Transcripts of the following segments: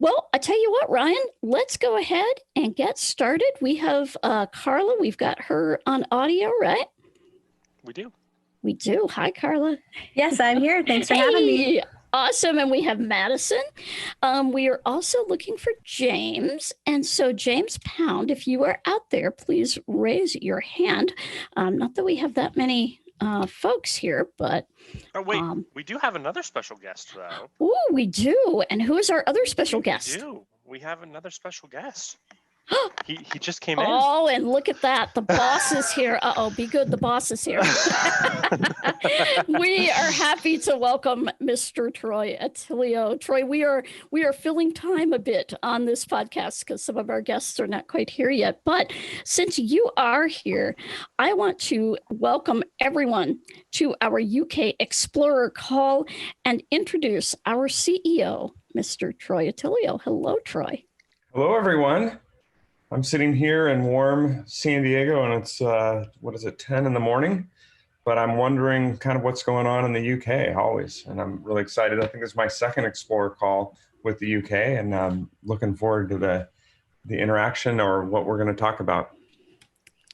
Well, I tell you what, Ryan, let's go ahead and get started. We have Carla. We've got her on audio, right? We do. We do. Hi, Carla. Yes, I'm here. Thanks for having me. Awesome. And we have Madison. We are also looking for James. And so, James Pound, if you are out there, please raise your hand. Not that we have that many folks here, but wait, we do have another special guest, though. Oh, we do. And who is our other special guest? We do. We have another special guest. He just came in. Oh, and look at that. The boss is here. Uh-oh, be good. The boss is here. We are happy to welcome Mr. Troy Otilio. Troy, we are filling time a bit on this podcast because some of our guests are not quite here yet. But since you are here, I want to welcome everyone to our UK Explorer call and introduce our CEO, Mr. Troy Otilio. Hello, Troy. Hello, everyone. I'm sitting here in warm San Diego, and it's, 10 in the morning? But I'm wondering kind of what's going on in the UK always, and I'm really excited. I think it's my second Explorer call with the UK, and I'm looking forward to the interaction or what we're going to talk about.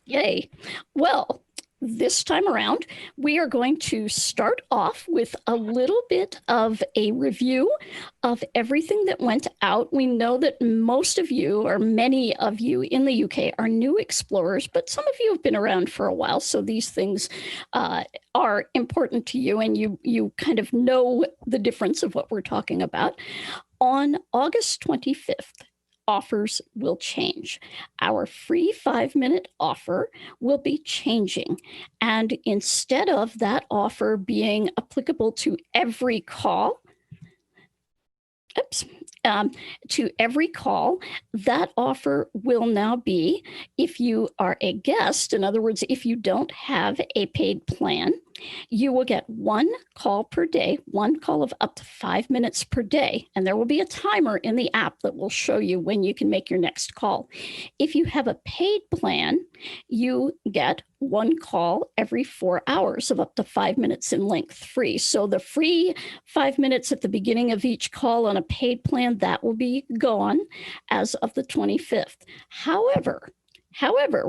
Yay. Well, this time around, we are going to start off with a little bit of a review of everything that went out. We know that most of you, or many of you in the UK, are new explorers, but some of you have been around for a while, so these things are important to you, and you kind of know the difference of what we're talking about. On August 25th, offers will change. Our free 5-minute offer will be changing. And instead of that offer being applicable to every call, that offer will now be if you are a guest. In other words, if you don't have a paid plan, you will get one call per day, one call of up to 5 minutes per day. And there will be a timer in the app that will show you when you can make your next call. If you have a paid plan, you get one call every 4 hours of up to 5 minutes in length free. So the free 5 minutes at the beginning of each call on a paid plan, that will be gone as of the 25th. However,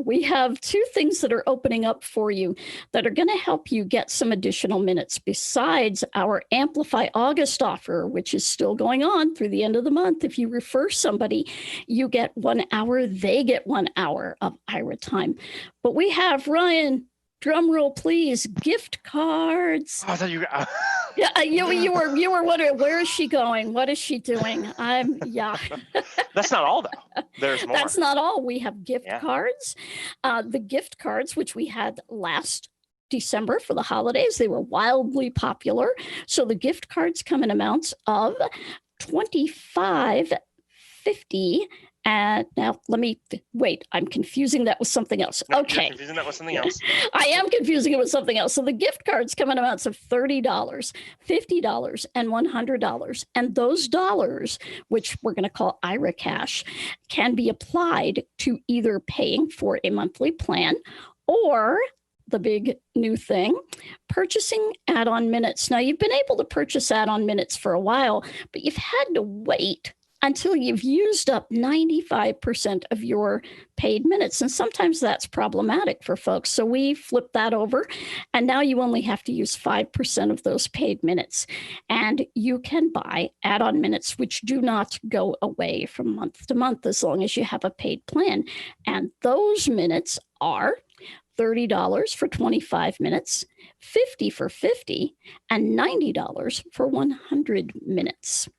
we have two things that are opening up for you that are going to help you get some additional minutes besides our Amplify August offer, which is still going on through the end of the month. If you refer somebody, you get 1 hour, they get 1 hour of Aira time. But we have, Ryan, drum roll, please, gift cards. Oh, I thought you were... Yeah, you were wondering, where is she going? What is she doing? That's not all, though. There's more. That's not all. We have gift cards. The gift cards, which we had last December for the holidays, they were wildly popular. So the gift cards come in amounts of $25, $50, and now let me wait. I'm confusing that with something else. No, okay. You're confusing that with something else. I am confusing it with something else. So the gift cards come in amounts of $30, $50, and $100. And those dollars, which we're going to call Aira Cash, can be applied to either paying for a monthly plan or the big new thing, purchasing add-on minutes. Now, you've been able to purchase add-on minutes for a while, but you've had to wait until you've used up 95% of your paid minutes. And sometimes that's problematic for folks. So we flip that over, and now you only have to use 5% of those paid minutes. And you can buy add-on minutes, which do not go away from month to month as long as you have a paid plan. And those minutes are $30 for 25 minutes, $50 for 50, and $90 for 100 minutes.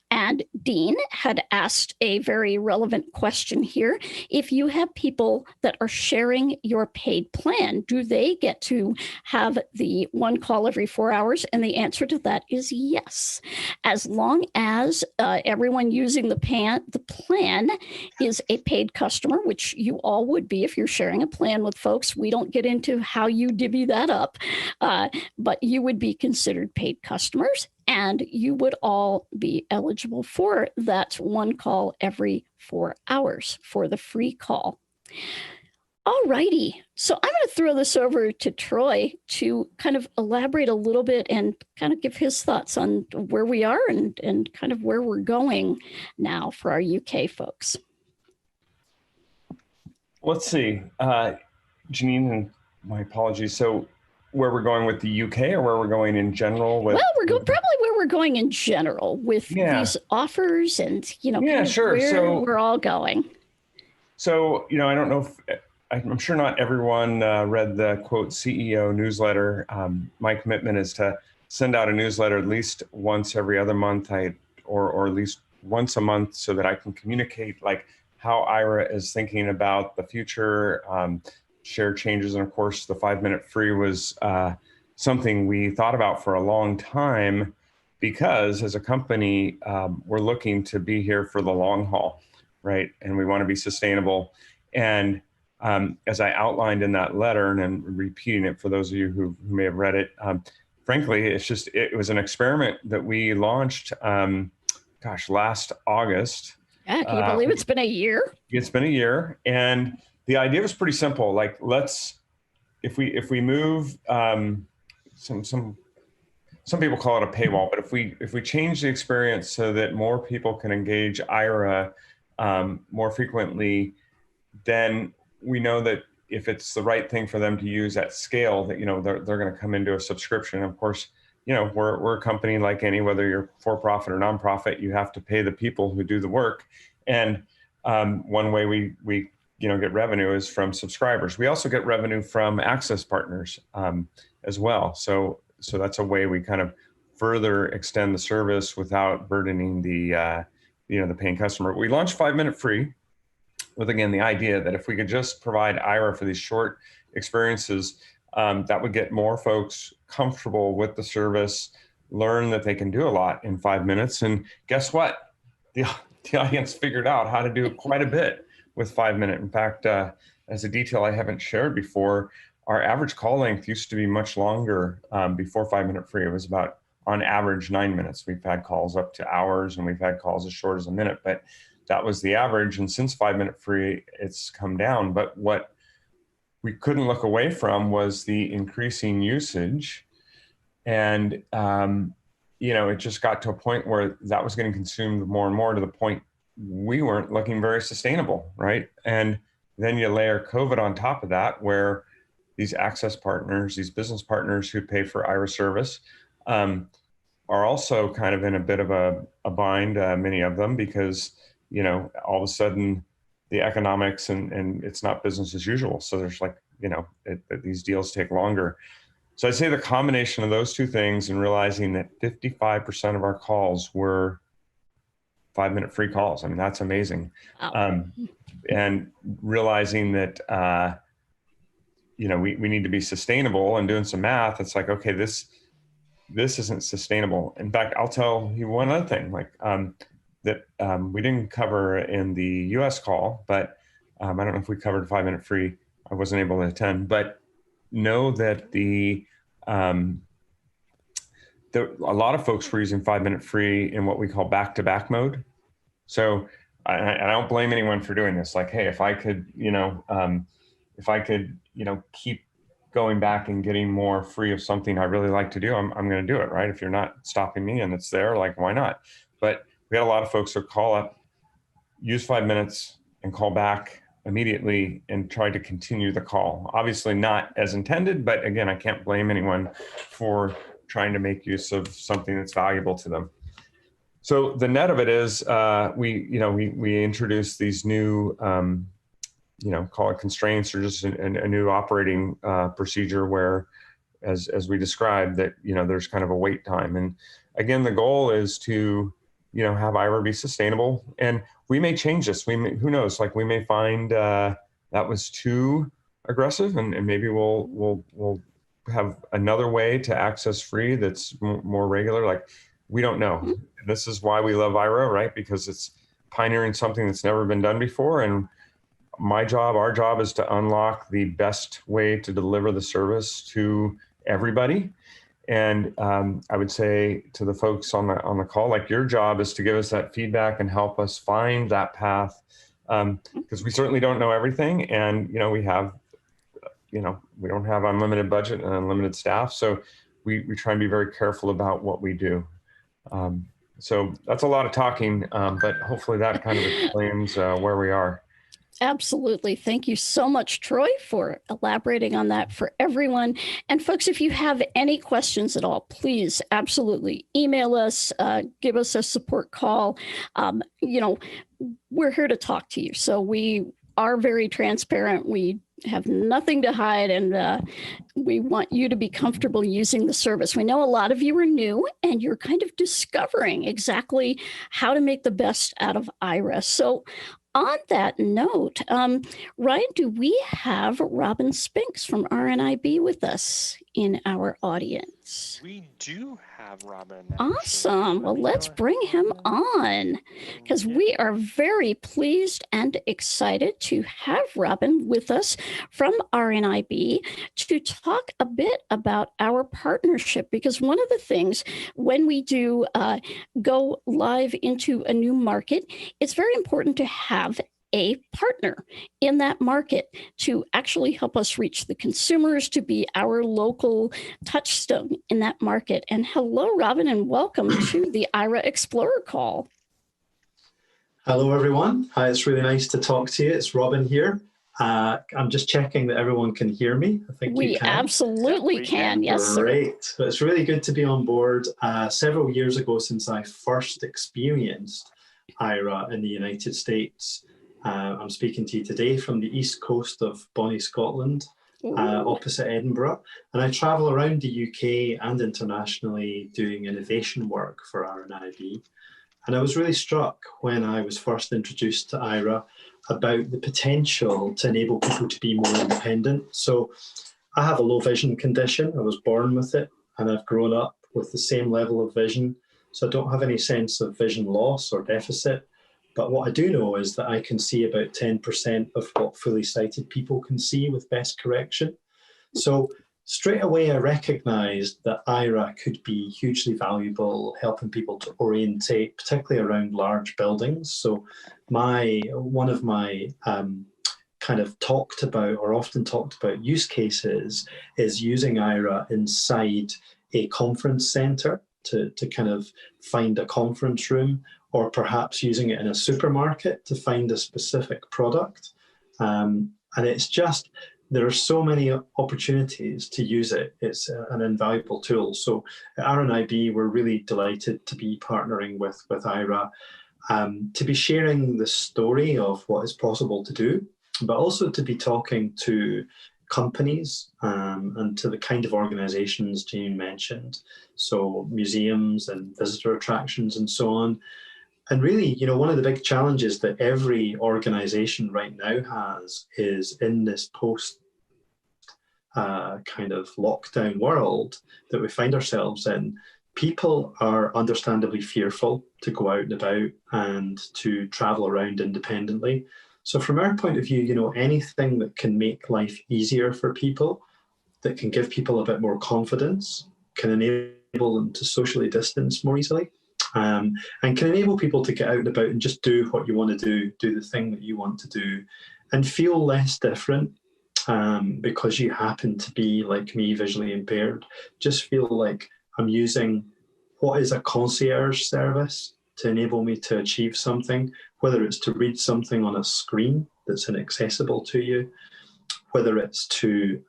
And Dean had asked a very relevant question here. If you have people that are sharing your paid plan, do they get to have the one call every 4 hours? And the answer to that is yes. As long as everyone using the plan is a paid customer, which you all would be if you're sharing a plan with folks. We don't get into how you divvy that up, but you would be considered paid customers. And you would all be eligible for that one call every 4 hours for the free call. All righty. So I'm going to throw this over to Troy to kind of elaborate a little bit and kind of give his thoughts on where we are and kind of where we're going now for our UK folks. Let's see. Janine, and my apologies. So where we're going with the UK or where we're going in general? Well, we're probably where we're going in general with these offers and, Yeah, sure. Where we're all going. So, I don't know if, I'm sure not everyone read the quote CEO newsletter. My commitment is to send out a newsletter at least once every other month, or at least once a month, so that I can communicate like how Aira is thinking about the future, share changes. And of course, the 5-minute free was something we thought about for a long time, because as a company, we're looking to be here for the long haul, right? And we want to be sustainable. And as I outlined in that letter, and I'm repeating it for those of you who may have read it, frankly, it was an experiment that we launched, last August. Yeah, can you believe it's been a year? It's been a year. And the idea was pretty simple. Like, if we move, some people call it a paywall, but if we change the experience so that more people can engage Aira more frequently, then we know that if it's the right thing for them to use at scale, that they're going to come into a subscription. Of course, we're a company like any, whether you're for profit or nonprofit, you have to pay the people who do the work. And one way we get revenue is from subscribers. We also get revenue from access partners as well. So that's a way we kind of further extend the service without burdening the paying customer. We launched 5-minute free with, again, the idea that if we could just provide Aira for these short experiences, that would get more folks comfortable with the service, learn that they can do a lot in 5 minutes. And guess what? The audience figured out how to do quite a bit with 5 minutes. In fact, as a detail I haven't shared before, our average call length used to be much longer before 5-minute free. It was about, on average, 9 minutes. We've had calls up to hours, and we've had calls as short as a minute, but that was the average. And since 5-minute free, it's come down. But what we couldn't look away from was the increasing usage. And, it just got to a point where that was getting consumed more and more, to the point we weren't looking very sustainable, right? And then you layer COVID on top of that, where these access partners, these business partners who pay for Aira service, are also kind of in a bit of a bind, many of them, because all of a sudden the economics and it's not business as usual. So there's these deals take longer. So I'd say the combination of those two things, and realizing that 55% of our calls were 5-minute free calls. I mean, that's amazing. Wow. And realizing that, we need to be sustainable, and doing some math, it's like, okay, this isn't sustainable. In fact, I'll tell you one other thing, that we didn't cover in the US call, but I don't know if we covered 5-minute free. I wasn't able to attend, but know that a lot of folks were using 5-minute free in what we call back-to-back mode. So I don't blame anyone for doing this. Like, hey, if I could keep going back and getting more free of something I really like to do, I'm going to do it, right? If you're not stopping me and it's there, like, why not? But we had a lot of folks who call up, use 5 minutes, and call back immediately and try to continue the call. Obviously not as intended, but again, I can't blame anyone for trying to make use of something that's valuable to them. So the net of it is, we introduced these new, call it constraints, or just a new operating procedure where, as we described, that there's kind of a wait time. And again, the goal is to have Aira be sustainable. And we may change this. Who knows? Like, we may find that was too aggressive, and maybe we'll have another way to access free that's more regular. Like, we don't know. And this is why we love Aira, right? Because it's pioneering something that's never been done before. And our job is to unlock the best way to deliver the service to everybody. And I would say to the folks on the call, like, your job is to give us that feedback and help us find that path because we certainly don't know everything. And, we have, we don't have unlimited budget and unlimited staff. So we try and be very careful about what we do. So that's a lot of talking, but hopefully that kind of explains where we are. Absolutely. Thank you so much, Troy, for elaborating on that for everyone. And folks, if you have any questions at all, please absolutely email us, give us a support call. We're here to talk to you. So we are very transparent. We have nothing to hide, and we want you to be comfortable using the service. We know a lot of you are new and you're kind of discovering exactly how to make the best out of Aira. So on that note, Ryan, do we have Robin Spinks from RNIB with us in our audience? We do have Robin. Awesome. Well, let's bring him on, because we are very pleased and excited to have Robin with us from RNIB to talk a bit about our partnership. Because one of the things when we do go live into a new market, it's very important to have a partner in that market to actually help us reach the consumers, to be our local touchstone in that market. And hello, Robin, and welcome to the Aira Explorer call. Hello, everyone. Hi, it's really nice to talk to you. It's Robin here. I'm just checking that everyone can hear me. I think we you can. Absolutely can. Yes, sir. Great. So it's really good to be on board. Several years ago, since I first experienced Aira in the United States, I'm speaking to you today from the east coast of Bonnie, Scotland, opposite Edinburgh. And I travel around the UK and internationally doing innovation work for RNIB. And I was really struck when I was first introduced to Aira about the potential to enable people to be more independent. So I have a low vision condition. I was born with it, and I've grown up with the same level of vision. So I don't have any sense of vision loss or deficit. But what I do know is that I can see about 10% of what fully sighted people can see with best correction. So straight away, I recognized that Aira could be hugely valuable, helping people to orientate, particularly around large buildings. So one of my kind of talked about or often talked about use cases is using Aira inside a conference center to kind of find a conference room, or perhaps using it in a supermarket to find a specific product. And it's just, there are so many opportunities to use it. It's an invaluable tool. So at RNIB, we're really delighted to be partnering with Aira, to be sharing the story of what is possible to do, but also to be talking to companies and to the kind of organizations Jean mentioned. So museums and visitor attractions and so on. And really, one of the big challenges that every organization right now has is in this post kind of lockdown world that we find ourselves in, people are understandably fearful to go out and about and to travel around independently. So from our point of view, anything that can make life easier for people, that can give people a bit more confidence, can enable them to socially distance more easily, and can enable people to get out and about and just do what you want to do the thing that you want to do, and feel less different because you happen to be, like me, visually impaired. Just feel like I'm using what is a concierge service to enable me to achieve something, whether it's to read something on a screen that's inaccessible to you, whether it's to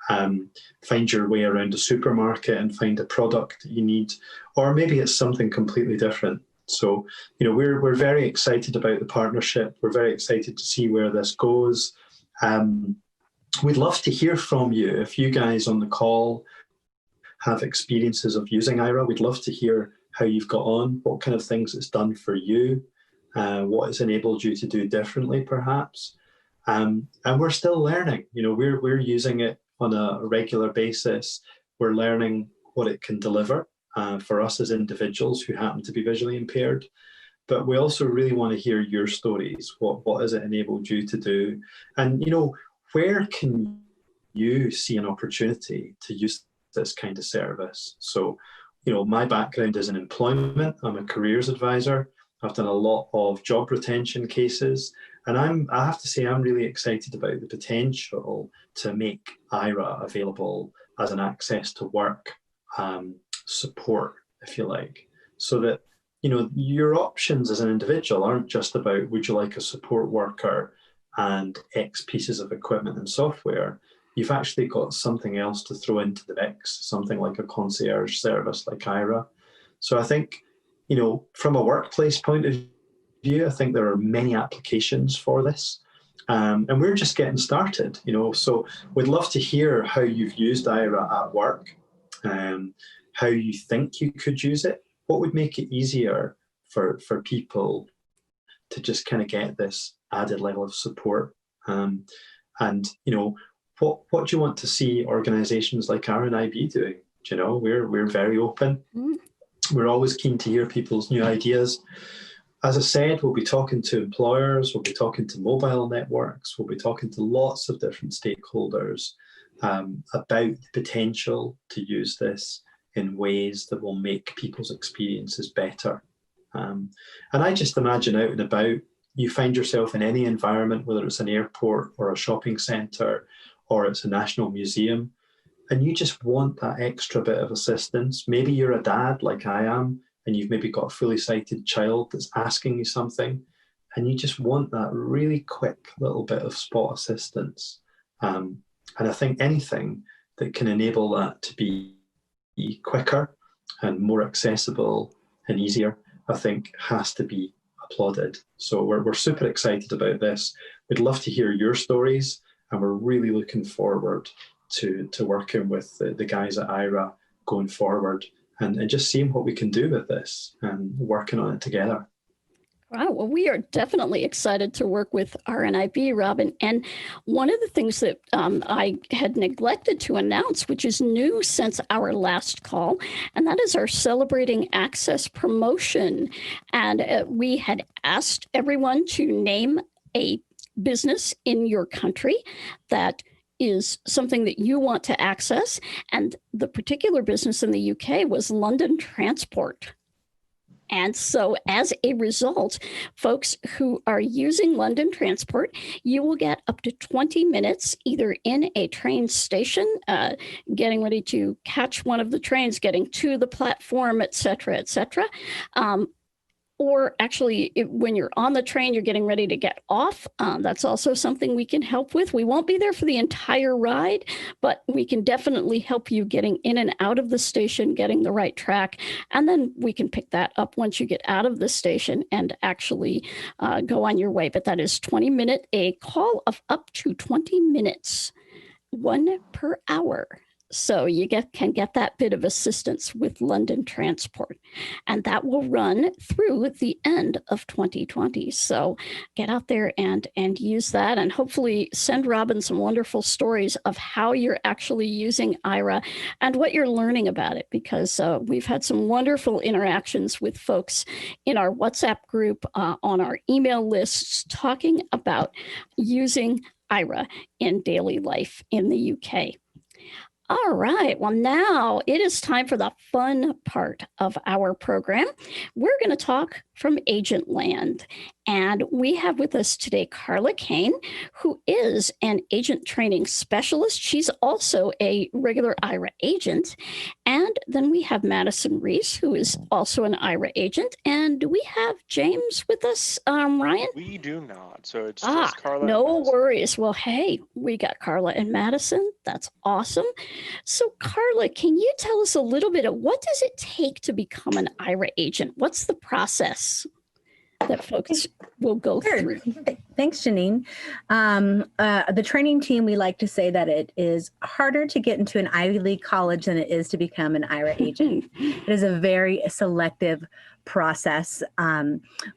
find your way around a supermarket and find a product that you need, or maybe it's something completely different. So, we're very excited about the partnership. We're very excited to see where this goes. We'd love to hear from you. If you guys on the call have experiences of using Aira, we'd love to hear how you've got on, what kind of things it's done for you, what it's enabled you to do differently, perhaps. And we're still learning. We're using it on a regular basis. We're learning what it can deliver for us as individuals who happen to be visually impaired. But we also really want to hear your stories. What has it enabled you to do? And, where can you see an opportunity to use this kind of service? So, my background is in employment. I'm a careers advisor. I've done a lot of job retention cases, I have to say, I'm really excited about the potential to make Aira available as an access to work support, if you like, so that, your options as an individual aren't just about, would you like a support worker and X pieces of equipment and software. You've actually got something else to throw into the mix, something like a concierge service like Aira. So I think, from a workplace point of view, I think there are many applications for this. And we're just getting started, so we'd love to hear how you've used Aira at work, how you think you could use it. What would make it easier for people to just kind of get this added level of support? And, what do you want to see organizations like RNIB doing? We're very open. We're always keen to hear people's new ideas. As I said, we'll be talking to employers, we'll be talking to mobile networks, we'll be talking to lots of different stakeholders about the potential to use this in ways that will make people's experiences better. And I just imagine out and about, you find yourself in any environment, whether it's an airport or a shopping centre or it's a national museum, and you just want that extra bit of assistance. Maybe you're a dad like I am, and you've maybe got a fully sighted child that's asking you something, and you just want that really quick little bit of spot assistance. And I think anything that can enable that to be quicker and more accessible and easier, I think has to be applauded. So we're super excited about this. We'd love to hear your stories, and we're really looking forward to working with the guys at Aira going forward and just seeing what we can do with this and working on it together. Wow. Well, we are definitely excited to work with RNIB, Robin. And one of the things that I had neglected to announce, which is new since our last call, and that is our Celebrating Access promotion. And we had asked everyone to name a business in your country that is something that you want to access. And the particular business in the UK was London Transport. And so as a result, folks who are using London Transport, you will get up to 20 minutes either in a train station, getting ready to catch one of the trains, getting to the platform, et cetera, or actually, when you're on the train, you're getting ready to get off. That's also something we can help with. We won't be there for the entire ride, but we can definitely help you getting in and out of the station, getting the right track. And then we can pick that up once you get out of the station and actually go on your way. But that is 20-minute, a call of up to 20 minutes, 1 per hour. So you can get that bit of assistance with London Transport. And that will run through the end of 2020. So get out there and use that, and hopefully send Robin some wonderful stories of how you're actually using Aira and what you're learning about it, because we've had some wonderful interactions with folks in our WhatsApp group, on our email lists, talking about using Aira in daily life in the UK. All right. Well, now it is time for the fun part of our program. We're going to talk from Agent Land. And we have with us today Carla Kane, who is an agent training specialist. She's also a regular Aira agent. And then we have Madison Reese, who is also an Aira agent. And do we have James with us, Ryan? We do not. So it's just Carla. No worries. Well, hey, we got Carla and Madison. That's awesome. So Carla, can you tell us a little bit of what does it take to become an Aira agent? What's the process that folks will go through? Thanks, Janine. The training team, we like to say that it is harder to get into an Ivy League college than it is to become an Aira agent. It is a very selective process.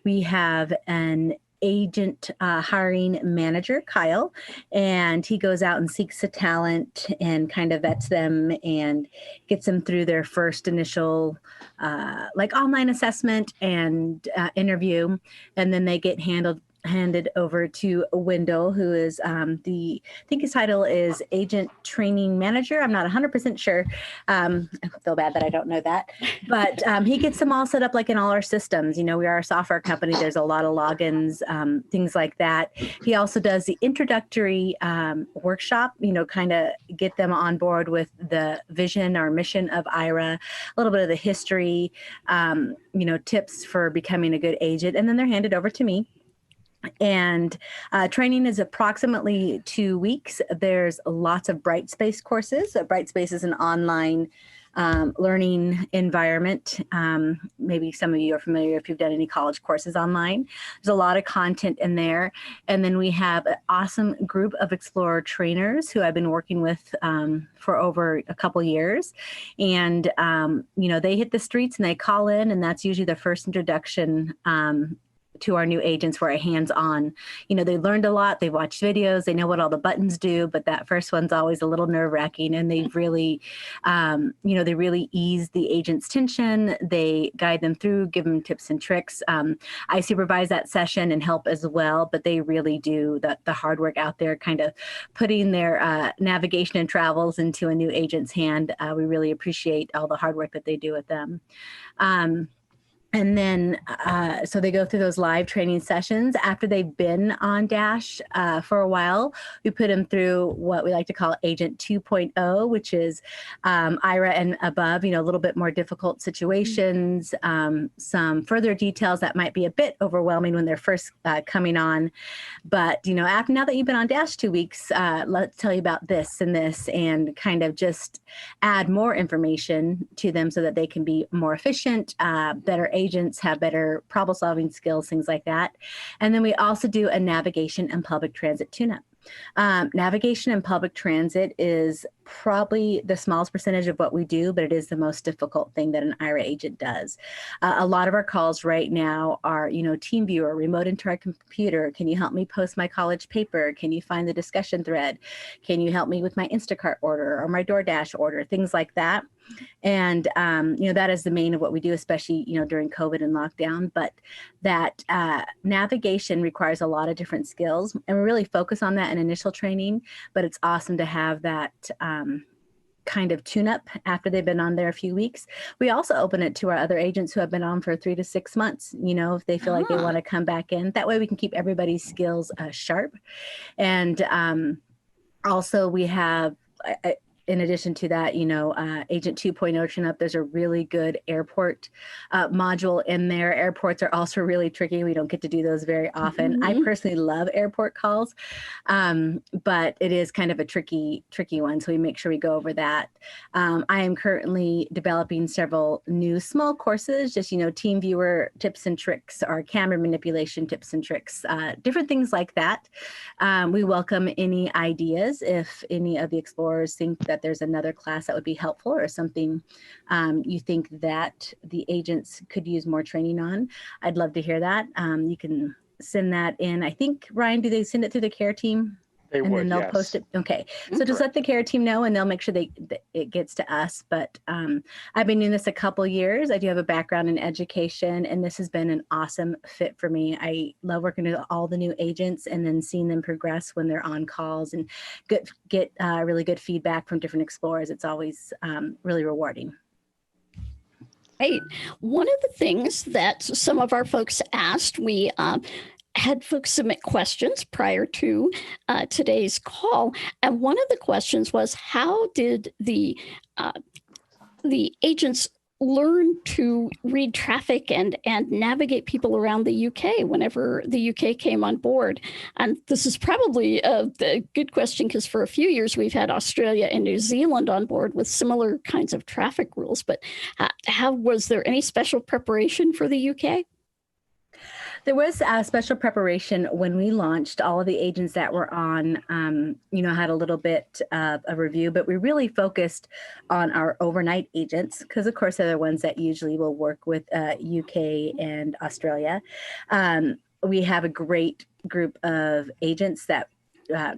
We have an agent hiring manager, Kyle, and he goes out and seeks the talent and kind of vets them and gets them through their first initial online assessment and interview, and then they get hand it over to Wendell, who is I think his title is Agent Training Manager. I'm not 100% sure. I feel bad that I don't know that, but he gets them all set up like in all our systems. You know, we are a software company. There's a lot of logins, things like that. He also does the introductory workshop, you know, kind of get them on board with the vision or mission of Aira, a little bit of the history, you know, tips for becoming a good agent. And then they're handed over to me. And training is approximately 2 weeks. There's lots of Brightspace courses. Brightspace is an online learning environment. Maybe some of you are familiar if you've done any college courses online. There's a lot of content in there. And then we have an awesome group of Explorer trainers who I've been working with for over a couple years. And, you know, they hit the streets and they call in, and that's usually the first introduction to our new agents who are hands-on. You know, they learned a lot, they watched videos, they know what all the buttons do, but that first one's always a little nerve-wracking, and they really, you know, they really ease the agent's tension. They guide them through, give them tips and tricks. I supervise that session and help as well, but they really do the hard work out there, kind of putting their navigation and travels into a new agent's hand. We really appreciate all the hard work that they do with them. And then, so they go through those live training sessions. After they've been on Dash for a while, we put them through what we like to call Agent 2.0, which is Aira and above, you know, a little bit more difficult situations, some further details that might be a bit overwhelming when they're first coming on. But, you know, now that you've been on Dash 2 weeks, let's tell you about this and kind of just add more information to them so that they can be more efficient, better agents, have better problem solving skills, things like that. And then we also do a navigation and public transit tune-up. Navigation and public transit is probably the smallest percentage of what we do, but it is the most difficult thing that an Aira agent does. A lot of our calls right now are, you know, team viewer, remote into our computer. Can you help me post my college paper? Can you find the discussion thread? Can you help me with my Instacart order or my DoorDash order? Things like that. And, you know, that is the main of what we do, especially, you know, during COVID and lockdown. But that navigation requires a lot of different skills, and we really focus on that in initial training. But it's awesome to have that kind of tune-up after they've been on there a few weeks. We also open it to our other agents who have been on for 3 to 6 months, you know, if they feel like they want to come back in. That way we can keep everybody's skills sharp. And also we have, in addition to that, you know, Agent 2.0 tune-up, there's a really good airport module in there. Airports are also really tricky. We don't get to do those very often. Mm-hmm. I personally love airport calls, but it is kind of a tricky one. So we make sure we go over that. I am currently developing several new small courses, just, you know, team viewer tips and tricks or camera manipulation tips and tricks, different things like that. We welcome any ideas if any of the explorers think that there's another class that would be helpful or something you think that the agents could use more training on. I'd love to hear that. You can send that in. I think, Ryan, do they send it through the care team? Then they'll yes. Post it. Okay. So just let the care team know and they'll make sure it gets to us. But I've been doing this a couple years. I do have a background in education, and this has been an awesome fit for me. I love working with all the new agents and then seeing them progress when they're on calls and get really good feedback from different explorers. It's always really rewarding. Right. One of the things that some of our folks asked, we had folks submit questions prior to today's call. And one of the questions was, how did the agents learn to read traffic and navigate people around the UK whenever the UK came on board? And this is probably a good question because for a few years we've had Australia and New Zealand on board with similar kinds of traffic rules. But was there any special preparation for the UK? There was a special preparation when we launched. All of the agents that were on, you know, had a little bit of a review, but we really focused on our overnight agents because, of course, they're the ones that usually will work with UK and Australia. We have a great group of agents that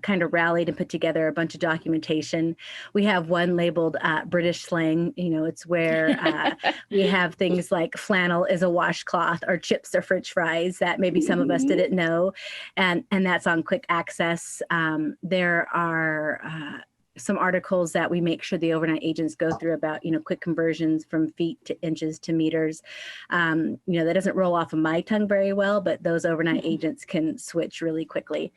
kind of rallied and put together a bunch of documentation. We have one labeled British slang. It's where we have things like flannel is a washcloth, or chips are French fries that maybe some of us didn't know. And that's on quick access. There are some articles that we make sure the overnight agents go through about, quick conversions from feet to inches to meters. That doesn't roll off of my tongue very well, but those overnight agents can switch really quickly.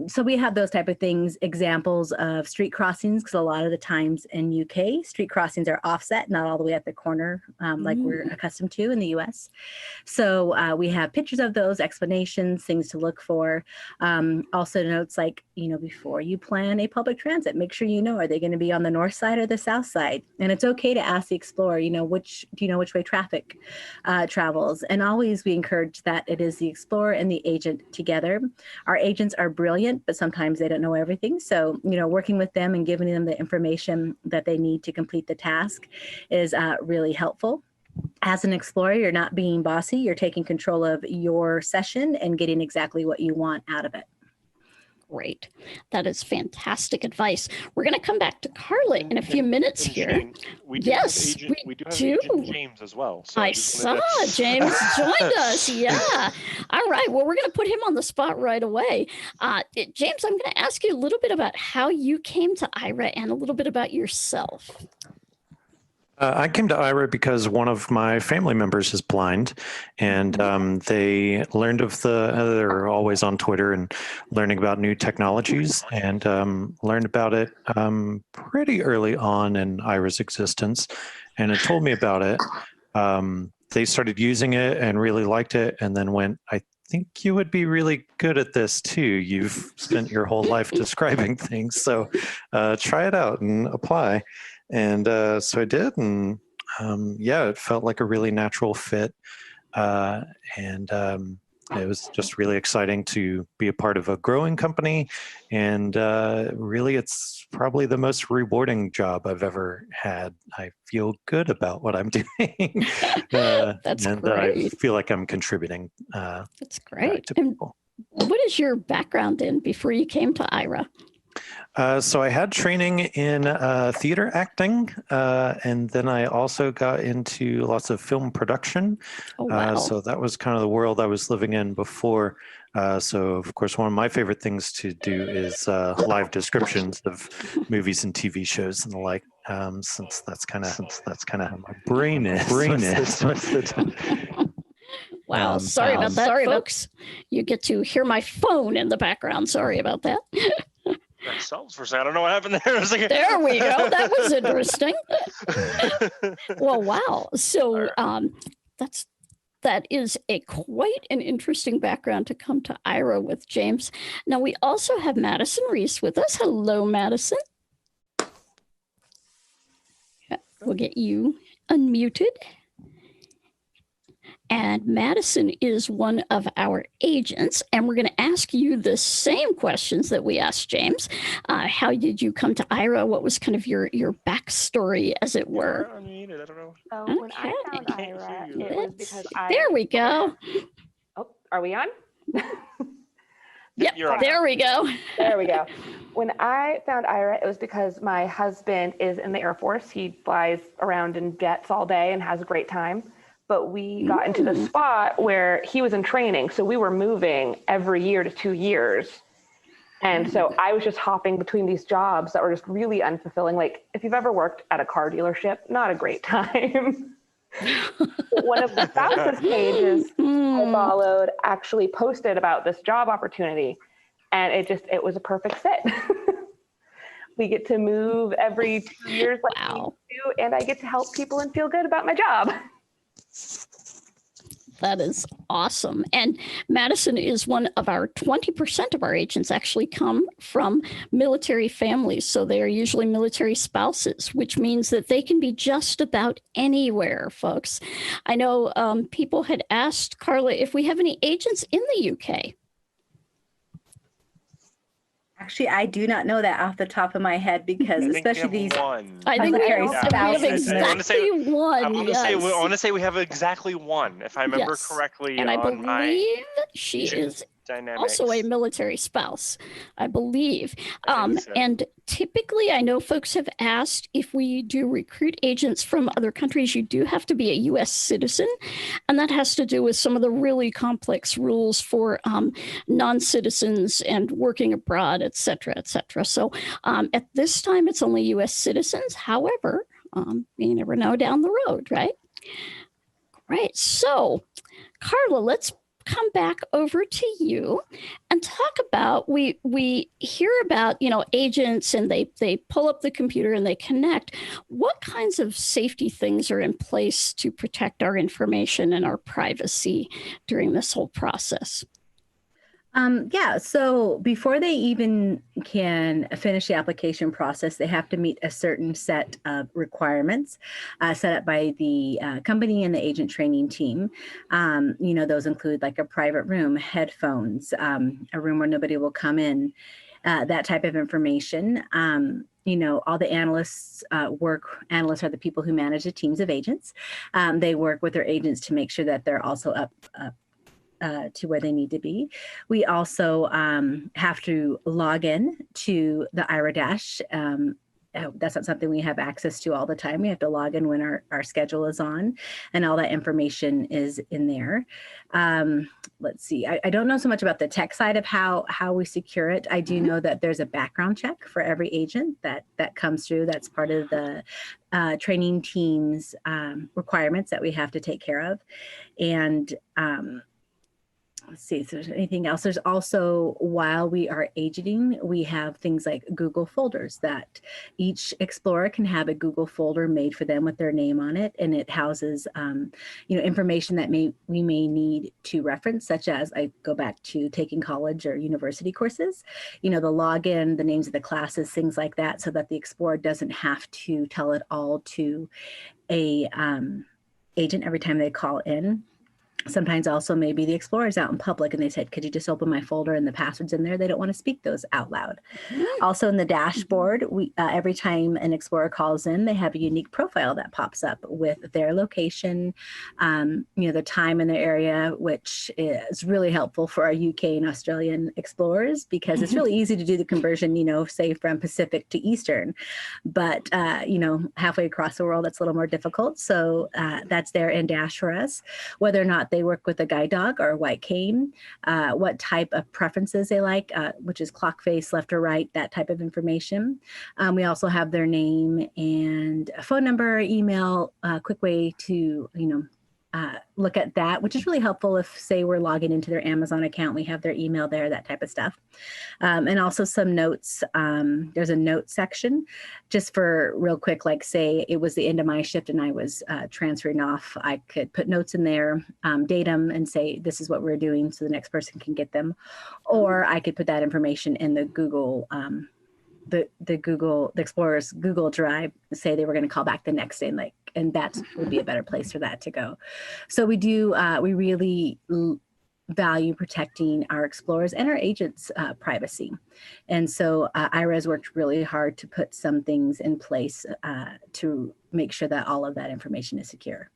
So we have those type of things, examples of street crossings, because a lot of the times in UK, street crossings are offset, not all the way at the corner, like we're accustomed to in the US. So we have pictures of those, explanations, things to look for. Also notes like, before you plan a public transit, make sure are they going to be on the north side or the south side? And it's okay to ask the explorer, which way traffic travels. And always we encourage that it is the explorer and the agent together. Our agents are brilliant, but sometimes they don't know everything. So, working with them and giving them the information that they need to complete the task is really helpful. As an explorer, you're not being bossy. You're taking control of your session and getting exactly what you want out of it. Great. That is fantastic advice. We're going to come back to Carla in a few minutes here. Jane, we do have Agent James as well. So I saw James joined us. Yeah. All right. Well, we're going to put him on the spot right away. James, I'm going to ask you a little bit about how you came to Aira and a little bit about yourself. I came to Aira because one of my family members is blind, and they learned of they're always on Twitter and learning about new technologies, and learned about it pretty early on in Aira's existence, and it told me about it. They started using it and really liked it, and then went, I think you would be really good at this too. You've spent your whole life describing things, so try it out and apply. And so I did, and it felt like a really natural fit. And it was just really exciting to be a part of a growing company. And really, it's probably the most rewarding job I've ever had. I feel good about what I'm doing. That's and great. I feel like I'm contributing. That's great. To people. And what is your background in before you came to Aira? So I had training in theater acting, and then I also got into lots of film production. Oh, wow. So that was kind of the world I was living in before. So of course, one of my favorite things to do is live descriptions of movies and TV shows and the like. Since that's kind of how my brain is. Wow, sorry about that, folks. You get to hear my phone in the background. Sorry about that. Ourselves for a second. I don't know what happened there. There we go. That was interesting. Well, wow. So that is quite an interesting background to come to Aira with, James. Now we also have Madison Reese with us. Hello, Madison. We'll get you unmuted. And Madison is one of our agents, and we're going to ask you the same questions that we asked James. How did you come to Aira? What was kind of your backstory, as it were? I don't know. So Okay. when I found Aira, it was because There we go. Oh, are we on? Yep, You're on. there we go. There we go. When I found Aira, it was because my husband is in the Air Force. He flies around in jets all day and has a great time. But we got into the spot where he was in training. So we were moving every year to 2 years. And so I was just hopping between these jobs that were just really unfulfilling. Like if you've ever worked at a car dealership, not a great time. One of the spouses pages I followed actually posted about this job opportunity. And it was a perfect fit. We get to move every 2 years like Wow. we do, and I get to help people and feel good about my job. That is awesome. And Madison is one of our 20% of our agents actually come from military families. So they are usually military spouses, which means that they can be just about anywhere, folks. I know people had asked Carla if we have any agents in the UK. Actually, I do not know that off the top of my head because especially these. I think we military have exactly one. I want to say we have exactly one, if I remember correctly. And I believe she is Dynamics. also a military spouse, I believe. I think so. And typically, I know folks have asked if we do recruit agents from other countries, you do have to be a U.S. citizen. And that has to do with some of the really complex rules for non-citizens and working abroad, et cetera, et cetera. So at this time, it's only U.S. citizens. However, you never know down the road, right? Great. So, Carla, let's come back over to you and talk about we hear about agents and they pull up the computer and they connect. What kinds of safety things are in place to protect our information and our privacy during this whole process? So before they even can finish the application process, they have to meet a certain set of requirements set up by the company and the agent training team. Those include like a private room, headphones, a room where nobody will come in, that type of information. All the analysts analysts are the people who manage the teams of agents. They work with their agents to make sure that they're also up to where they need to be. We also have to log in to the Aira Dash. That's not something we have access to all the time. We have to log in when our schedule is on, and all that information is in there. Let's see. I don't know so much about the tech side of how we secure it. I do know that there's a background check for every agent that comes through. That's part of the training team's requirements that we have to take care of. And let's see if there's anything else. There's also, while we are agenting, we have things like Google folders that each explorer can have a Google folder made for them with their name on it. And it houses, information that we may need to reference, such as I go back to taking college or university courses, the login, the names of the classes, things like that, so that the explorer doesn't have to tell it all to a agent every time they call in. Sometimes also maybe the explorer's out in public and they said, could you just open my folder and the passwords in there? They don't want to speak those out loud. Also in the dashboard, we every time an explorer calls in, they have a unique profile that pops up with their location, the time in their area, which is really helpful for our UK and Australian explorers because it's really easy to do the conversion, say from Pacific to Eastern. But, halfway across the world, it's a little more difficult. So that's there in Dash for us. Whether or not they work with a guide dog or a white cane, what type of preferences they like, which is clock face, left or right, that type of information. We also have their name and a phone number, email, a quick way to, look at that, which is really helpful if, say, we're logging into their Amazon account, we have their email there, that type of stuff. And also some notes. There's a note section just for real quick, like say it was the end of my shift and I was transferring off. I could put notes in there, date them and say, this is what we're doing so the next person can get them. Or I could put that information in the Google the Explorer's Google Drive, say they were going to call back the next day, and that would be a better place for that to go. So we really value protecting our explorers and our agents' privacy. And so Aira has worked really hard to put some things in place to make sure that all of that information is secure.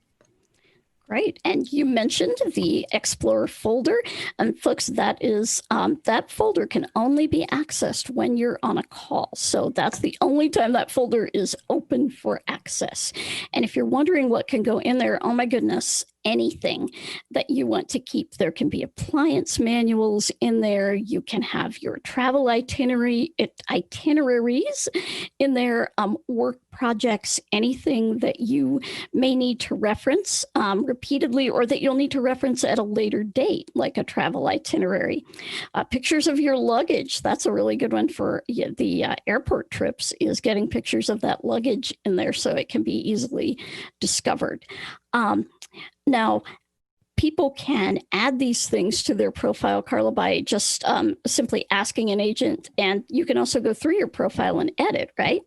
Right. And you mentioned the Explorer folder. And folks, that folder can only be accessed when you're on a call. So that's the only time that folder is open for access. And if you're wondering what can go in there, oh my goodness, anything that you want to keep. There can be appliance manuals in there. You can have your travel itineraries in there, work projects, anything that you may need to reference repeatedly or that you'll need to reference at a later date, like a travel itinerary. Pictures of your luggage. That's a really good one for the airport trips, is getting pictures of that luggage in there so it can be easily discovered. Now, people can add these things to their profile, Carla, by just simply asking an agent, and you can also go through your profile and edit, right?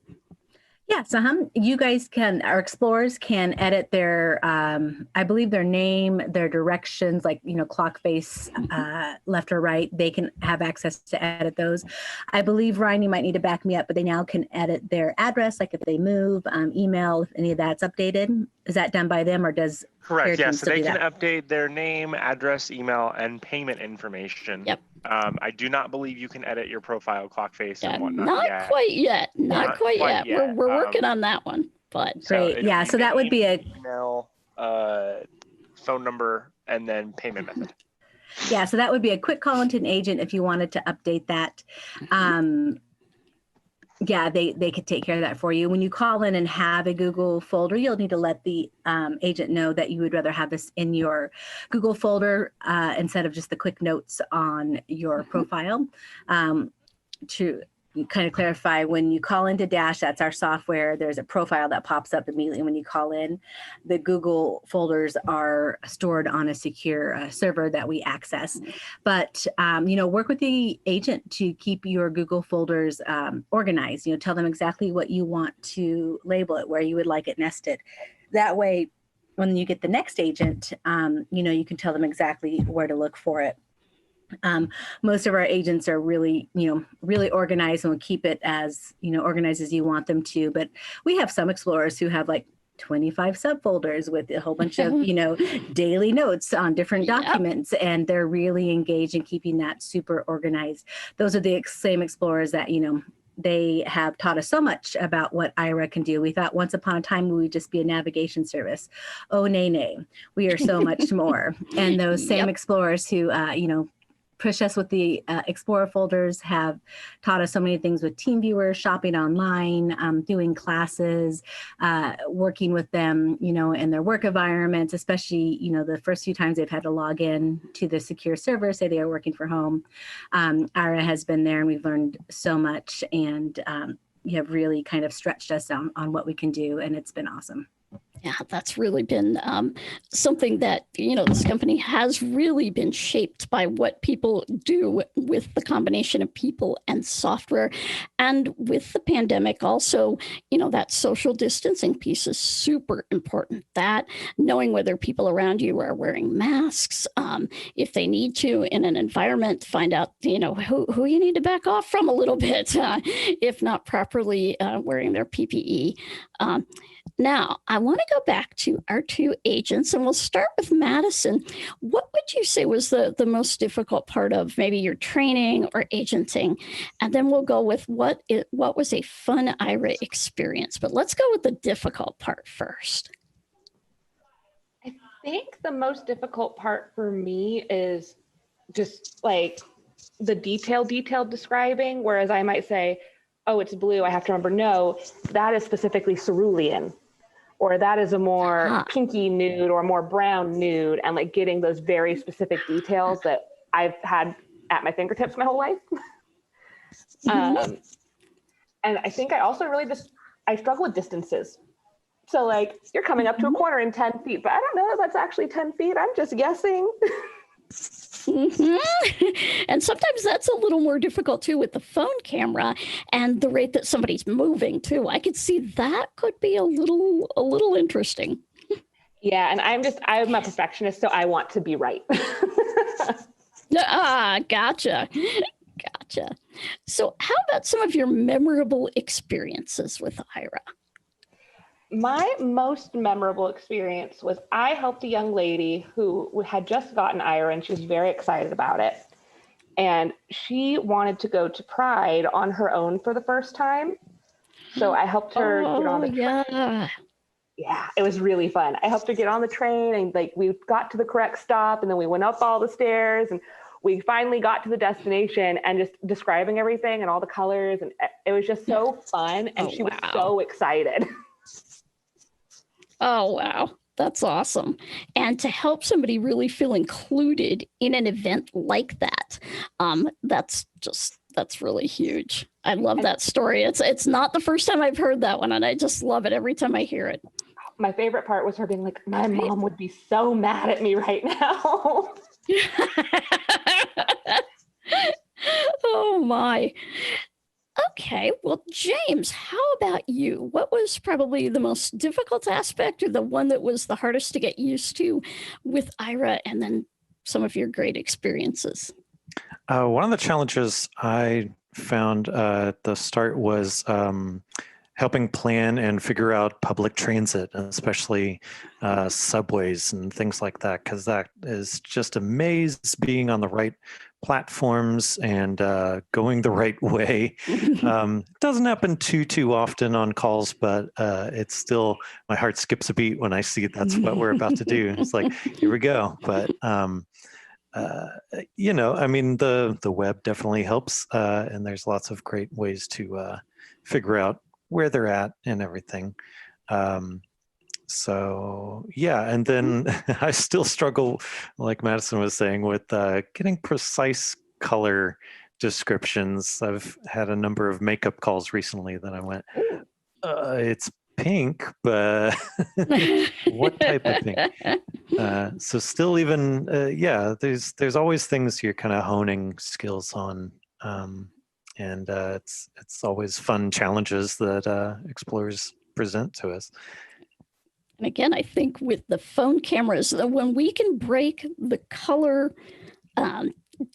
Yes, you guys can, our explorers can edit their, I believe their name, their directions, like, clock face, left or right, they can have access to edit those. I believe, Ryan, you might need to back me up, but they now can edit their address, like if they move, email, if any of that's updated. Is that done by them, or does Correct. Yeah, teams so to they do can that. update their name, address, email, and payment information. Yep. I do not believe you can edit your profile, clock face, Yeah, and whatnot not yet. quite yet. Not Not quite quite yet. We're yet. working on that one, but Great. it'd Yeah, be so that would name, be a email, phone number, and then payment method. Yeah, so that would be a quick call into an agent if you wanted to update that. Yeah, they could take care of that for you. When you call in and have a Google folder, you'll need to let the agent know that you would rather have this in your Google folder instead of just the quick notes on your profile. To kind of clarify, when you call into Dash, that's our software, there's a profile that pops up immediately when you call in. The Google folders are stored on a secure server that we access. But, work with the agent to keep your Google folders organized. Tell them exactly what you want to label it, where you would like it nested. That way, when you get the next agent, you can tell them exactly where to look for it. Most of our agents are really organized and will keep it as, organized as you want them to. But we have some explorers who have like 25 subfolders with a whole bunch of, daily notes on different documents, and they're really engaged in keeping that super organized. Those are the same explorers that, they have taught us so much about what Aira can do. We thought once upon a time we would just be a navigation service. Oh, nay. We are so much more. And those same explorers who, push us with the Explorer folders have taught us so many things with TeamViewer, shopping online, doing classes, working with them, in their work environments, especially, the first few times they've had to log in to the secure server, say they are working from home. Aira has been there and we've learned so much, and you have really kind of stretched us on what we can do, and it's been awesome. Yeah, that's really been something that, this company has really been shaped by what people do with the combination of people and software. And with the pandemic also, that social distancing piece is super important. That knowing whether people around you are wearing masks, if they need to in an environment, find out, who you need to back off from a little bit, if not properly wearing their PPE. Now, I want to go back to our two agents, and we'll start with Madison. What would you say was the most difficult part of maybe your training or agenting? And then we'll go with what was a fun Aira experience. But let's go with the difficult part first. I think the most difficult part for me is just like the detailed describing, whereas I might say, oh, it's blue, I have to remember, no, that is specifically cerulean, or that is a more pinky nude or more brown nude, and like getting those very specific details that I've had at my fingertips my whole life. And I think I also really I struggle with distances. So like you're coming up to a corner in 10 feet, but I don't know if that's actually 10 feet. I'm just guessing. And sometimes that's a little more difficult too with the phone camera and the rate that somebody's moving too. I could see that could be a little interesting. Yeah, and I'm a perfectionist, so I want to be right. Gotcha. So how about some of your memorable experiences with Aira? My most memorable experience was I helped a young lady who had just gotten Aira, and she was very excited about it. And she wanted to go to Pride on her own for the first time. So I helped her get on the train. Yeah, it was really fun. I helped her get on the train, and like we got to the correct stop, and then we went up all the stairs, and we finally got to the destination, and just describing everything and all the colors. And it was just so fun. And she was so excited. Oh, wow. That's awesome. And to help somebody really feel included in an event like that, that's really huge. I love that story. It's not the first time I've heard that one, and I just love it every time I hear it. My favorite part was her being like, my mom would be so mad at me right now. Oh, my. Okay, well, James, how about you? What was probably the most difficult aspect, or the one that was the hardest to get used to with Aira, and then some of your great experiences? One of the challenges I found at the start was helping plan and figure out public transit, especially subways and things like that, because that is just a maze, being on the right platforms and going the right way. Doesn't happen too often on calls, but it's still, my heart skips a beat when I see that's what we're about to do. It's like, here we go. But you know, I mean, the web definitely helps, and there's lots of great ways to figure out where they're at and everything. So yeah, and then I still struggle, like Madison was saying, with getting precise color descriptions. I've had a number of makeup calls recently that I went, it's pink, but what type of pink? So still even, yeah, there's always things you're kind of honing skills on. And it's always fun challenges that explorers present to us. And again, I think with the phone cameras, when we can break the color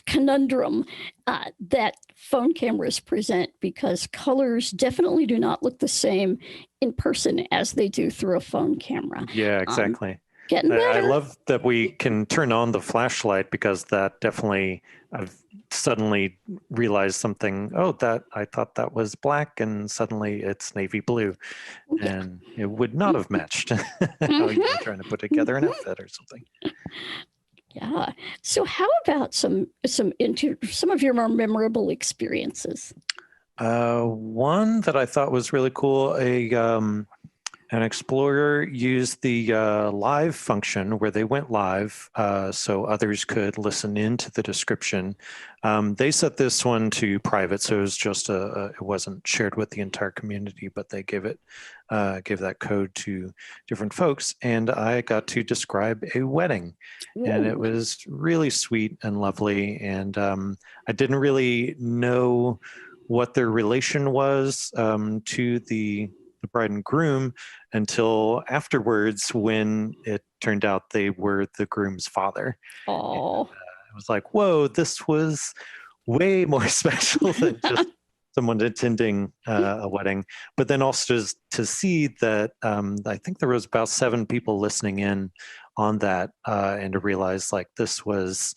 conundrum that phone cameras present, because colors definitely do not look the same in person as they do through a phone camera. Yeah, exactly. Getting better. I love that we can turn on the flashlight, because that definitely, I've suddenly realized something. Oh, that I thought that was black, and suddenly it's navy blue, and it would not have matched how you were trying to put together an outfit or something. Yeah. So how about some of your more memorable experiences? One that I thought was really cool, an explorer used the live function where they went live so others could listen into the description. They set this one to private, so it was just it wasn't shared with the entire community, but they gave that code to different folks, and I got to describe a wedding. And it was really sweet and lovely, and I didn't really know what their relation was to the bride and groom until afterwards, when it turned out they were the groom's father. Oh, I was like, whoa, this was way more special than just someone attending a wedding. But then also to see that I think there was about 7 people listening in on that, and to realize like this was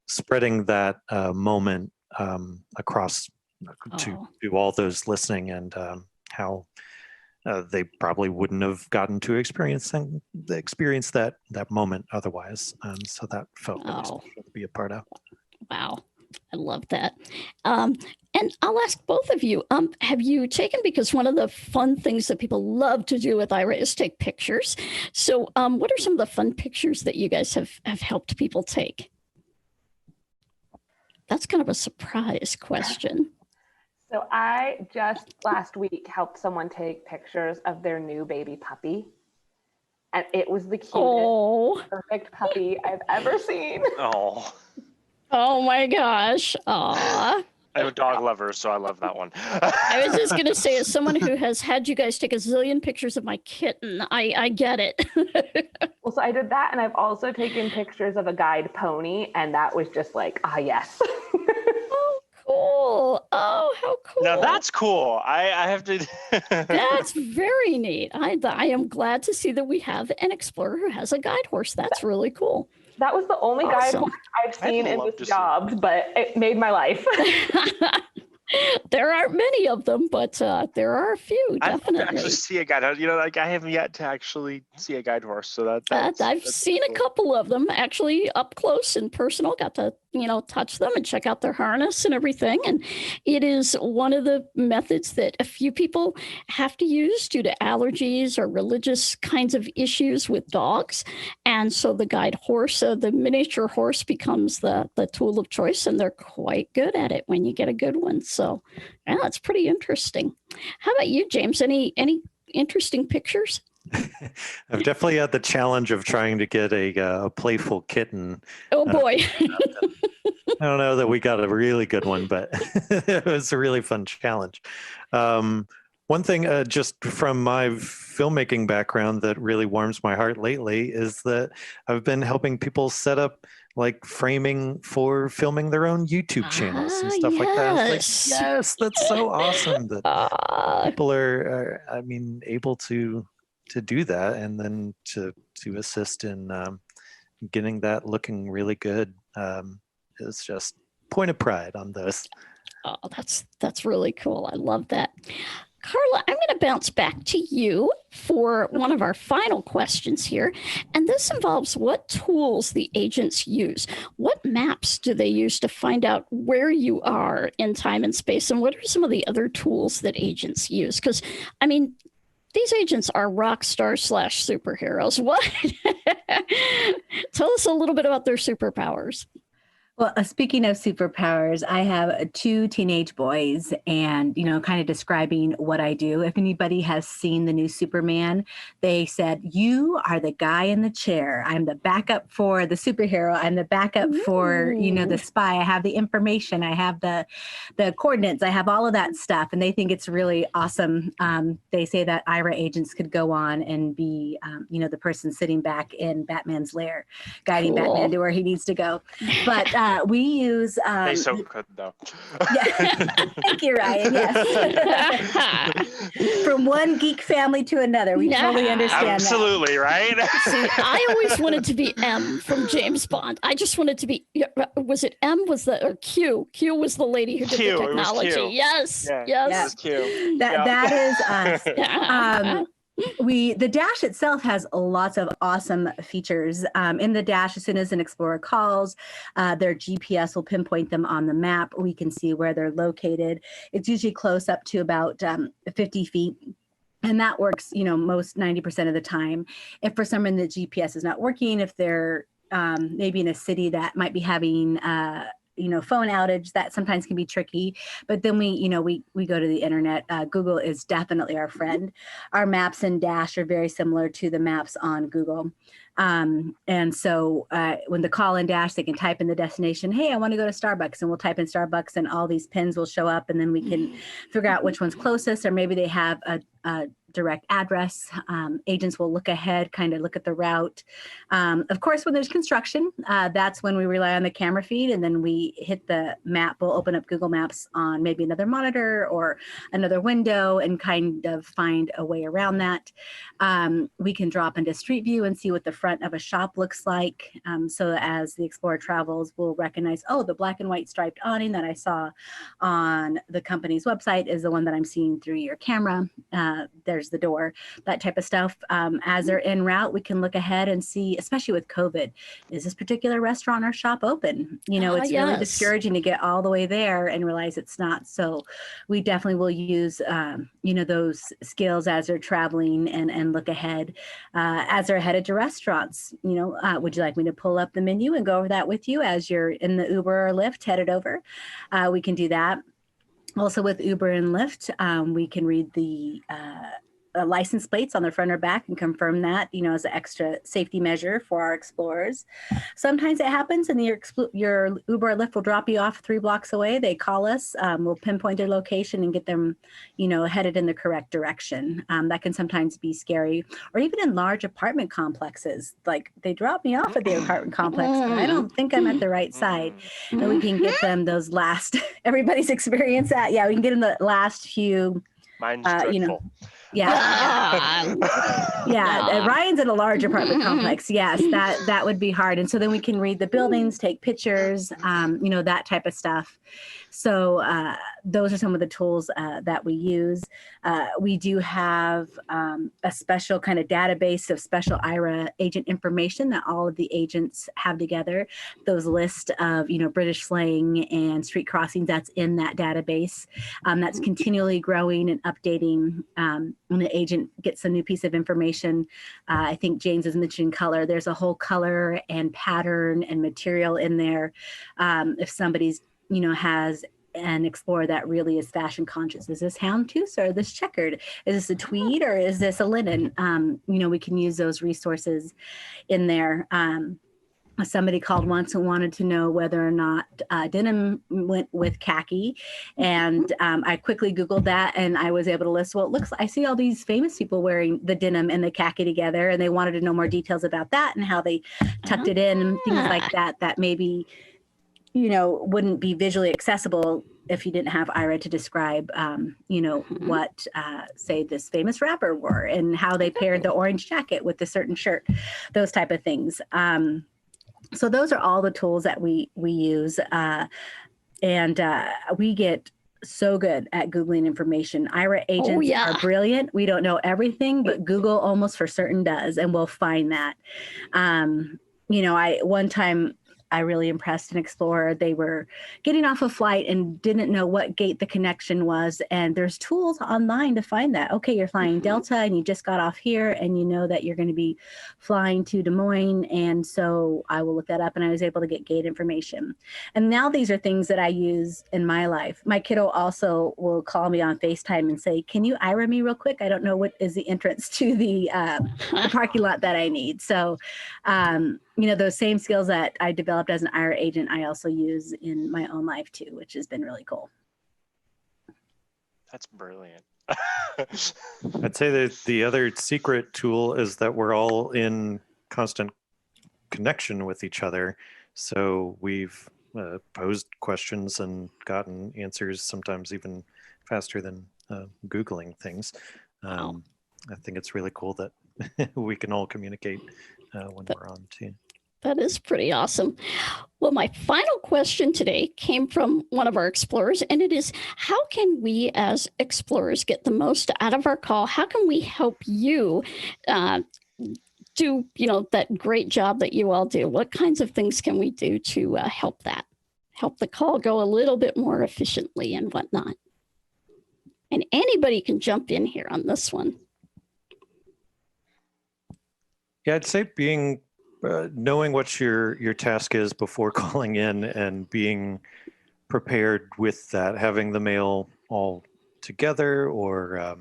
spreading that moment across to all those listening, and how they probably wouldn't have gotten to experience that moment otherwise. So that felt really special to be a part of. Wow. I love that. And I'll ask both of you, have you taken, because one of the fun things that people love to do with Aira is take pictures. So what are some of the fun pictures that you guys have helped people take? That's kind of a surprise question. So I just last week helped someone take pictures of their new baby puppy. And it was the cutest, perfect puppy I've ever seen. Oh my gosh. Aw. I'm a dog lover, so I love that one. I was just going to say, as someone who has had you guys take a zillion pictures of my kitten, I get it. Well, so I did that, and I've also taken pictures of a guide pony, and that was just like, yes. Cool. Oh, how cool. Now that's cool. I have to. That's very neat. I am glad to see that we have an explorer who has a guide horse. That's really cool. That was the only guide horse I've seen in this job, but it made my life. There aren't many of them, but there are a few, definitely. I actually see a guide horse. You know, like I haven't yet to actually see a guide horse, so I've seen cool. A couple of them actually up close and personal. Got to touch them and check out their harness and everything. And it is one of the methods that a few people have to use due to allergies or religious kinds of issues with dogs. And so the guide horse, the miniature horse, becomes the tool of choice, and they're quite good at it when you get a good one. So yeah, that's pretty interesting. How about you, James? Any interesting pictures? I've definitely had the challenge of trying to get a playful kitten. Oh boy. I don't know that we got a really good one, but it was a really fun challenge. One thing just from my filmmaking background that really warms my heart lately is that I've been helping people set up like framing for filming their own YouTube channels and stuff like that. I was yes. like, yes, that's so awesome that people are, I mean, able to do that, and then to assist in getting that looking really good is just point of pride on this. Oh, that's really cool. I love that. Carla, I'm going to bounce back to you for one of our final questions here. And this involves what tools the agents use. What maps do they use to find out where you are in time and space? And what are some of the other tools that agents use? Because, I mean, these agents are rock stars / superheroes. What? Tell us a little bit about their superpowers. Well, speaking of superpowers, I have 2 teenage boys, and, kind of describing what I do. If anybody has seen the new Superman, they said, you are the guy in the chair. I'm the backup for the superhero. I'm the backup for, the spy. I have the information. I have the coordinates. I have all of that stuff. And they think it's really awesome. They say that Aira agents could go on and be, the person sitting back in Batman's lair, guiding Batman to where he needs to go. But we use they so could though. Yeah. Thank you, Ryan. Yes. From one geek family to another. We totally understand Absolutely, that. Right? See, I always wanted to be M from James Bond. I just wanted to be, was it M or Q? Q was the lady who did the technology. It was Q. Yes. Yeah, yes. It was Q. That is us. The dash itself has lots of awesome features. In the dash, as soon as an explorer calls, their GPS will pinpoint them on the map. We can see where they're located. It's usually close up to about 50 feet. And that works, most 90% of the time. If for some reason the GPS is not working, if they're maybe in a city that might be having phone outage, that sometimes can be tricky. But then we go to the internet. Google is definitely our friend. Our maps in Dash are very similar to the maps on Google. And so when the call in Dash, they can type in the destination, hey, I want to go to Starbucks, and we'll type in Starbucks and all these pins will show up, and then we can figure out which one's closest, or maybe they have a direct address. Agents will look ahead, kind of look at the route. Of course, when there's construction, that's when we rely on the camera feed, and then we hit the map. We'll open up Google Maps on maybe another monitor or another window and kind of find a way around that. We can drop into Street View and see what the front of a shop looks like. So as the explorer travels, we'll recognize, oh, the black and white striped awning that I saw on the company's website is the one that I'm seeing through your camera. There's the door, that type of stuff. As they're en route, we can look ahead and see, especially with COVID, is this particular restaurant or shop open? It's really discouraging to get all the way there and realize it's not. So we definitely will use, those skills as they're traveling and look ahead. As they're headed to restaurants, would you like me to pull up the menu and go over that with you as you're in the Uber or Lyft headed over? We can do that. Also with Uber and Lyft, we can read the license plates on the front or back and confirm that, as an extra safety measure for our explorers. Sometimes it happens and your Uber or Lyft will drop you off 3 blocks away. They call us, we'll pinpoint their location and get them, headed in the correct direction. That can sometimes be scary, or even in large apartment complexes. Like, they drop me off at the apartment complex, but I don't think I'm at the right side. And we can get them those last, everybody's experience that. Yeah, we can get them the last few. Mine's dreadful. Yeah. Ryan's in a large apartment complex. Yes, that would be hard. And so then we can read the buildings, take pictures, that type of stuff. So those are some of the tools that we use. We do have a special kind of database of special Aira agent information that all of the agents have together. Those list of, British slang and street crossings, that's in that database. That's continually growing and updating. When the agent gets a new piece of information, I think James was mentioning color. There's a whole color and pattern and material in there. If somebody's, has an explorer that really is fashion conscious, is this houndstooth or is this checkered? Is this a tweed or is this a linen? We can use those resources in there. Somebody called once and wanted to know whether or not denim went with khaki. And I quickly Googled that, and I was able to list, well, it looks, I see all these famous people wearing the denim and the khaki together, and they wanted to know more details about that and how they tucked it in and things like that, that maybe, you know, wouldn't be visually accessible if you didn't have Aira to describe, you know, what, say, this famous rapper wore and how they paired the orange jacket with a certain shirt, those type of things. So those are all the tools that we use, and we get so good at Googling information. Aira agents are brilliant. We don't know everything, but Google almost for certain does, and we'll find that. You know, one time I really impressed an explorer. They were getting off a flight and didn't know what gate the connection was. And there's tools online to find that. Okay, you're flying Delta and you just got off here and you know that you're going to be flying to Des Moines. And so I will look that up, and I was able to get gate information. And now these are things that I use in my life. My kiddo also will call me on FaceTime and say, can you Aira me real quick? I don't know what is the entrance to the parking lot that I need. So, you know, those same skills that I developed as an Aira agent, I also use in my own life too, which has been really cool. That's brilliant. I'd say that the other secret tool is that we're all in constant connection with each other. So we've posed questions and gotten answers, sometimes even faster than Googling things. I think it's really cool that we can all communicate when we're on too. That is pretty awesome. Well, my final question today came from one of our explorers, and it is, how can we as explorers get the most out of our call? How can we help you do, you know, that great job that you all do? What kinds of things can we do to help the call go a little bit more efficiently and whatnot? And anybody can jump in here on this one. Yeah, I'd say being knowing what your task is before calling in and being prepared with that, having the mail all together, or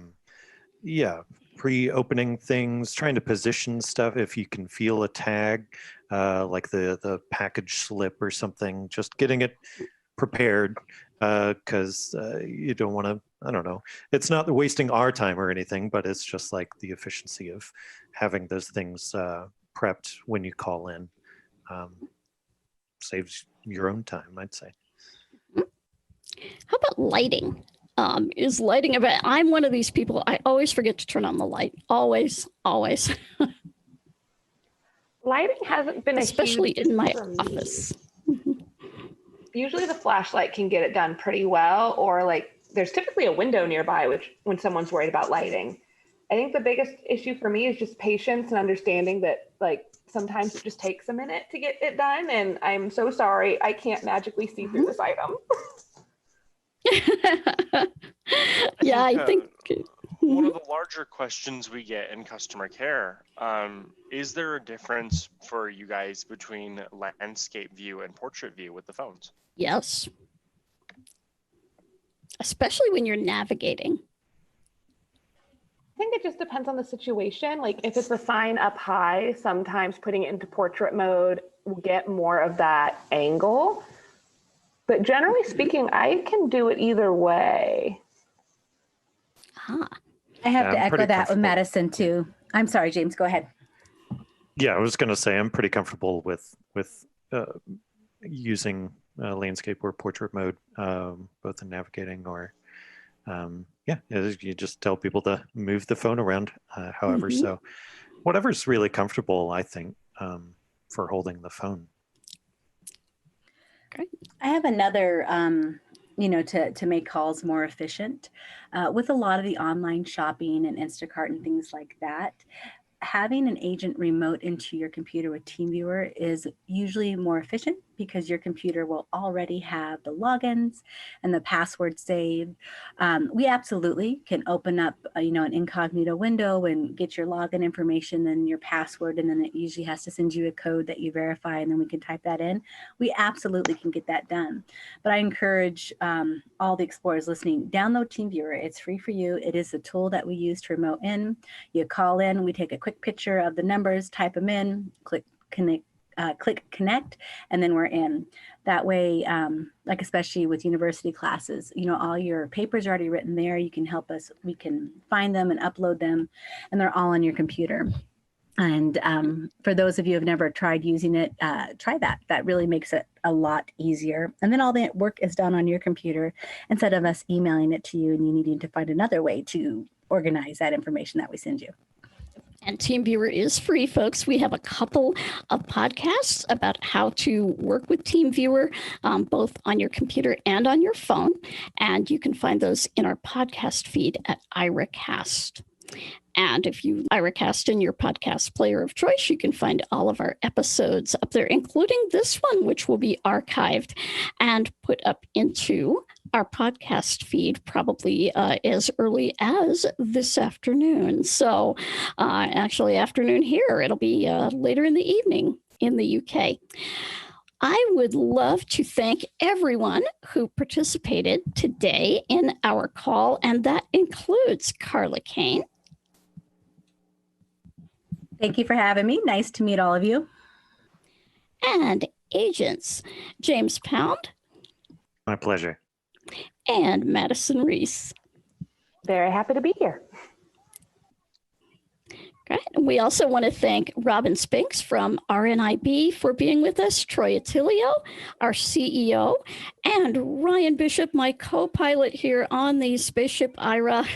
pre-opening things, trying to position stuff. If you can feel a tag, like the package slip or something, just getting it prepared, because you don't want to, I don't know, it's not wasting our time or anything, but it's just like the efficiency of having those things prepped when you call in. Saves your own time, I'd say. How about lighting? Is lighting about? I'm one of these people. I always forget to turn on the light. Always. Lighting hasn't been especially a huge in my for me. office. Usually the flashlight can get it done pretty well, or like there's typically a window nearby, which when someone's worried about lighting. I think the biggest issue for me is just patience and understanding that like sometimes it just takes a minute to get it done. And I'm so sorry, I can't magically see through this item. I think one of the larger questions we get in customer care, is there a difference for you guys between landscape view and portrait view with the phones? yes, especially when you're navigating. I think it just depends on the situation. Like if it's a sign up high, sometimes putting it into portrait mode will get more of that angle. But generally speaking, I can do it either way. I have to echo that with Madison too. I'm sorry, James, go ahead. Yeah, I was going to say I'm pretty comfortable with using landscape or portrait mode, both in navigating or you just tell people to move the phone around, however. So whatever's really comfortable, I think, for holding the phone. Great. I have another, to make calls more efficient. With a lot of the online shopping and Instacart and things like that, having an agent remote into your computer with TeamViewer is usually more efficient because your computer will already have the logins and the password saved. We absolutely can open up, an incognito window and get your login information and your password, and then it usually has to send you a code that you verify, and then we can type that in. We absolutely can get that done. But I encourage all the explorers listening, download TeamViewer. It's free for you. It is the tool that we use to remote in. You call in, we take a quick picture of the numbers, type them in, click connect, click connect, and then we're in. That way, like especially with university classes, all your papers are already written there. You can help us. We can find them and upload them, and they're all on your computer. And for those of you who have never tried using it, try that. That really makes it a lot easier. And then all the work is done on your computer instead of us emailing it to you and you needing to find another way to organize that information that we send you. And TeamViewer is free, folks. We have a couple of podcasts about how to work with TeamViewer, both on your computer and on your phone. And you can find those in our podcast feed at IraCast. And if you IraCast in your podcast player of choice, you can find all of our episodes up there, including this one, which will be archived and put up into our podcast feed probably as early as this afternoon. So actually afternoon here, it'll be later in the evening in the UK. I would love to thank everyone who participated today in our call, and that includes Carla Kane. Thank you for having me. Nice to meet all of you. And agents James Pound. My pleasure. And Madison Reese. Very happy to be here. Great. And we also want to thank Robin Spinks from RNIB for being with us, Troy Otilio, our CEO, and Ryan Bishop, my co-pilot here on the Spaceship Aira.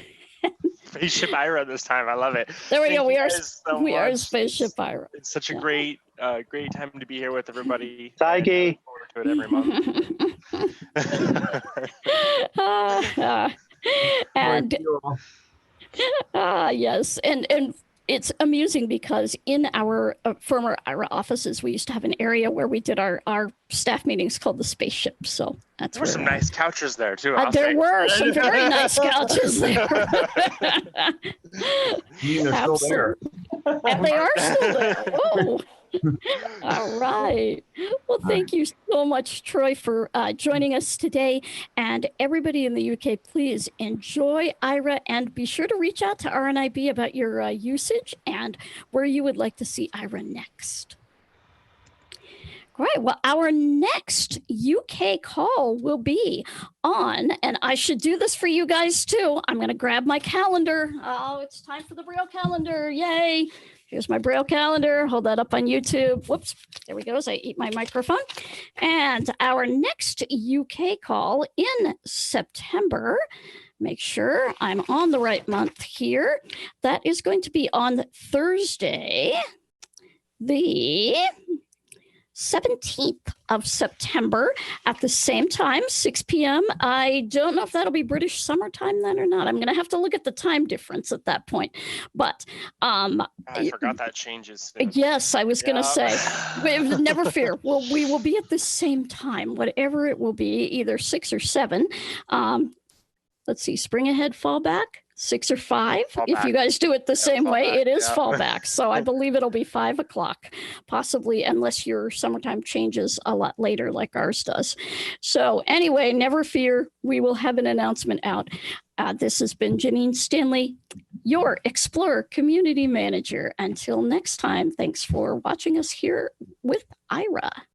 Spaceship Aira this time. I love it. There we Thank go. you guys so We are much. Spaceship Aira. It's such a great time to be here with everybody. Saigi. I look forward to it every month. And yes, and it's amusing because in our former Aira offices, we used to have an area where we did our staff meetings called the Spaceship. So that's There were some nice couches there too. there were some very nice couches there. They're still there. And they are still there. Oh. All right. Well, thank you so much, Troy, for joining us today. And everybody in the UK, please enjoy Aira and be sure to reach out to RNIB about your usage and where you would like to see Aira next. Great. Well, our next UK call will be on, and I should do this for you guys too. I'm going to grab my calendar. Oh, it's time for the Braille calendar. Yay. Here's my Braille calendar. Hold that up on YouTube. Whoops. There we go as I eat my microphone. And our next UK call in September, make sure I'm on the right month here. That is going to be on Thursday, the 17th of September at the same time, 6 p.m. I don't know if that'll be British summertime then or not. I'm going to have to look at the time difference at that point. But I forgot that changes. yes, I was going to say, never fear. Well, we will be at the same time, whatever it will be, either 6 or 7. Let's see, spring ahead, fall back. 6 or 5. If you guys do it the same way, it is fallback. So I believe it'll be 5 o'clock, possibly, unless your summertime changes a lot later like ours does. So anyway, never fear. We will have an announcement out. This has been Janine Stanley, your Explorer Community Manager. Until next time, thanks for watching us here with Aira.